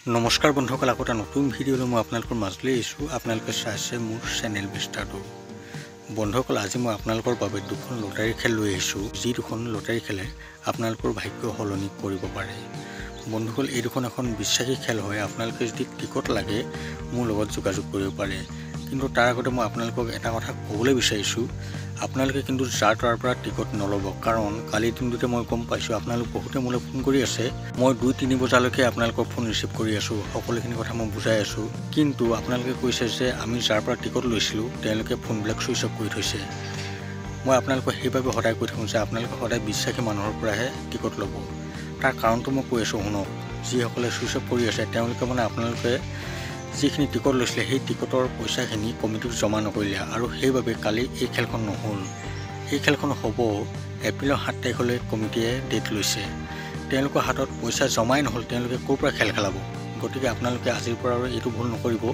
নমস্কাৰ বন্ধুসকল, আকৌ এটা নতুন ভিডিঅ'লৈ মই আপোনালোকৰ মাজলৈ আহিছোঁ। আপোনালোকে চাইছে মোৰ চেনেল বিস্তাৰটো। বন্ধুসকল, আজি মই আপোনালোকৰ বাবে দুখন লটাৰী খেল লৈ আহিছোঁ, যি দুখন লটাৰী খেলে আপোনালোকৰ ভাগ্য সলনি কৰিব পাৰে। বন্ধুসকল, এই দুখন এখন বিশ্বাসী খেল হয়। আপোনালোকে যদি টিকট লাগে মোৰ লগত যোগাযোগ কৰিব পাৰে। কিন্তু তাৰ আগতে মই আপোনালোকক এটা কথা ক'বলৈ বিচাৰিছোঁ, আপোনালোকে কিন্তু যাৰ তাৰ পৰা টিকট নল'ব। কাৰণ কালিৰ দিনটোতে মই গম পাইছোঁ আপোনালোক বহুতে মোলৈ ফোন কৰি আছে। মই 2-3 বজালৈকে আপোনালোকৰ ফোন ৰিচিভ কৰি আছোঁ, সকলোখিনি কথা মই বুজাই আছোঁ। কিন্তু আপোনালোকে কৈছে যে আমি যাৰ পৰা টিকট লৈছিলোঁ তেওঁলোকে ফোনবিলাক ছুইচ অফ কৰি থৈছে। মই আপোনালোকক সেইবাবে সদায় কৈ থাকোঁ যে আপোনালোকে সদায় বিশ্বাসী মানুহৰ পৰাহে টিকট ল'ব। তাৰ কাৰণটো মই কৈ আছোঁ শুনক। যিসকলে ছুইচ অফ কৰি আছে তেওঁলোকে আপোনালোকে যিখিনি টিকট লৈছিলে সেই টিকটৰ পইচাখিনি কমিটিক জমা নকৰিলে, আৰু সেইবাবে কালি এই খেলখন নহ'ল। এই খেলখন হ'ব এপ্ৰিলৰ 7 তাৰিখলৈ কমিটিয়ে ডেট লৈছে। তেওঁলোকৰ হাতত পইচা জমাই নহ'ল, তেওঁলোকে ক'ৰ পৰা খেল খেলাব? গতিকে আপোনালোকে আজিৰ পৰা আৰু এইটো ভুল নকৰিব।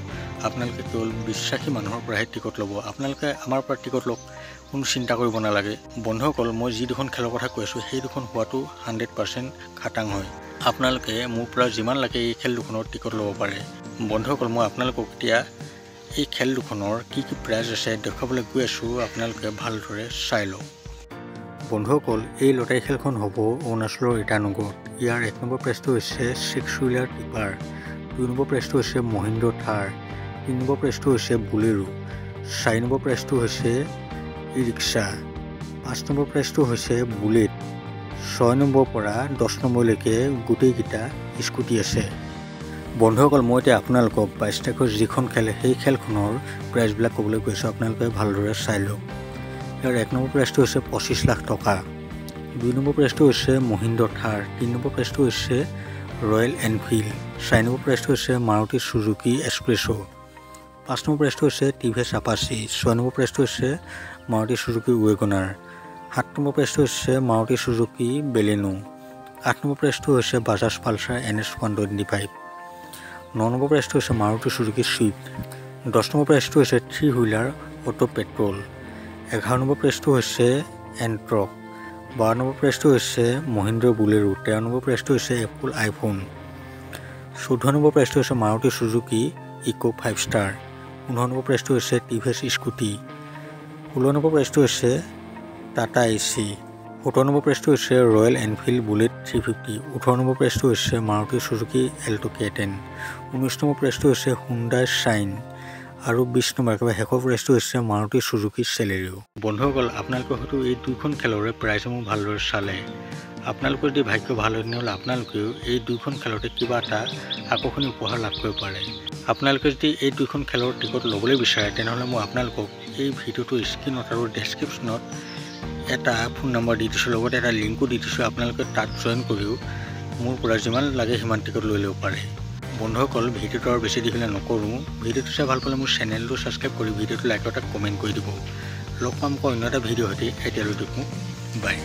আপোনালোকে কেৱল বিশ্বাসী মানুহৰ পৰাহে টিকট ল'ব। আপোনালোকে আমাৰ পৰা টিকট লওক, কোনো চিন্তা কৰিব নালাগে। বন্ধুসকল, মই যি দুখন খেলৰ কথা কৈ আছোঁ সেই দুখন হোৱাটো 100% খাটাং হয়। আপোনালোকে মোৰ পৰা যিমান লাগে এই খেল দুখনৰ টিকট ল'ব পাৰে। বন্ধুসকল, মই আপোনালোকক এতিয়া এই খেল দুখনৰ কি প্ৰাইজ আছে দেখুৱাবলৈ গৈ আছোঁ, আপোনালোকে ভালদৰে চাই লওক। বন্ধুসকল, এই লটাৰী খেলখন হ'ব অৰুণাচলৰ ইটানগৰত। ইয়াৰ 1 নম্বৰ প্ৰাইজটো হৈছে 6 হুইলাৰ টিপাৰ, 2 নম্বৰ প্ৰাইজটো হৈছে মহিন্দ্ৰ থাৰ, 3 নম্বৰ প্ৰাইজটো হৈছে বুলেৰো, 4 নম্বৰ প্ৰাইজটো হৈছে ই ৰিক্সা, 5 নম্বৰ প্ৰাইজটো হৈছে বুলেট, 6 নম্বৰ পৰা 10 নম্বৰলৈকে গোটেইকেইটা স্কুটি আছে। বন্ধুসকল, মই এতিয়া আপোনালোকক 22 তাৰিখৰ যিখন খেল সেই খেলখনৰ প্ৰাইজবিলাক ক'বলৈ গৈছোঁ, আপোনালোকে ভালদৰে চাই লওক। ইয়াৰ 1 নম্বৰ প্ৰাইজটো হৈছে 25 লাখ টকা, 2 নম্বৰ প্ৰাইজটো হৈছে মহিন্দ্ৰ থাৰ, 3 নম্বৰ প্ৰাইজটো হৈছে ৰয়েল এনফিল্ড, 4 নম্বৰ প্ৰাইজটো হৈছে মাৰুতি চুজুকি এক্সপ্ৰেছো, 5 নম্বৰ প্ৰাইজটো হৈছে টিভিএছ আপাচি, 6 নম্বৰ প্ৰাইজটো হৈছে মাৰুতি চুজুকি ৱেগনাৰ, 7 নম্বৰ প্ৰাইজটো হৈছে মাৰুতি চুজুকি বেলেনো, 8 নম্বৰ প্ৰাইজটো হৈছে বাজাজ পালচাৰ NS 125, 9 নম্বৰ প্ৰাইজটো হৈছে মাৰুতি চুজুকি ছুইফ্ট, 10 নম্বৰ প্ৰাইজটো হৈছে 3 হুইলাৰ অটো পেট্ৰল, 11 নম্বৰ প্ৰাইজটো হৈছে এণ্ট্ৰক, 12 নম্বৰ প্ৰাইজটো হৈছে মহিন্দ্ৰ বুলেৰো, 13 নম্বৰ প্ৰাইজটো হৈছে এপল আইফোন, 14 নম্বৰ প্ৰাইজটো হৈছে Maruti Suzuki Eeco 5 star, 15 number প্ৰাইজটো হৈছে টিভিএছ স্কুটি, 16 নম্বৰ প্ৰাইজটো হৈছে টাটা AC, 17 নম্বৰ প্ৰাইজটো হৈছে ৰয়েল এনফিল্ড বুলেট 350, 18 নম্বৰ প্ৰাইজটো হৈছে Maruti Suzuki Alto K10, 19 number প্ৰাইজটো হৈছে হুণ্ডাই শ্বাইন, আৰু 20 নম্বৰ একেবাৰে শেষৰ প্ৰাইজটো হৈছে মাৰুতি চুজুকি চেলেৰিও। বন্ধুসকল, আপোনালোকে হয়তো এই দুইখন খেলৰে প্ৰাইজসমূহ ভালদৰে চালে। আপোনালোকৰ যদি ভাগ্য ভাল হয় তেনেহ'লে আপোনালোকেও এই দুইখন খেলতে কিবা এটা আকৰ্ষণীয় উপহাৰ লাভ কৰিব পাৰে। আপোনালোকে যদি এই দুইখন খেলৰ টিকট ল'বলৈ বিচাৰে তেনেহ'লে মই আপোনালোকক এই ভিডিঅ'টোৰ স্ক্ৰীনত আৰু ডেছক্ৰিপশ্যনত এটা ফোন নম্বৰ দি দিছোঁ, লগতে এটা লিংকো দি দিছোঁ। আপোনালোকে তাত জইন কৰিও মোৰ পৰা যিমান লাগে সিমান টিকট লৈ ল'ব পাৰে। বন্ধুসকল, ভিডিঅ'টো আৰু বেছি দীঘলীয়া নকৰোঁ। ভিডিঅ'টো চাই ভাল পালে মোৰ চেনেলটো ছাবস্ক্ৰাইব কৰি ভিডিঅ'টো লাইক এটা কমেণ্ট কৰি দিব। লগ পাম অন্য এটা ভিডিঅ' সৈতে। এতিয়ালৈ দেখোঁ, বাই।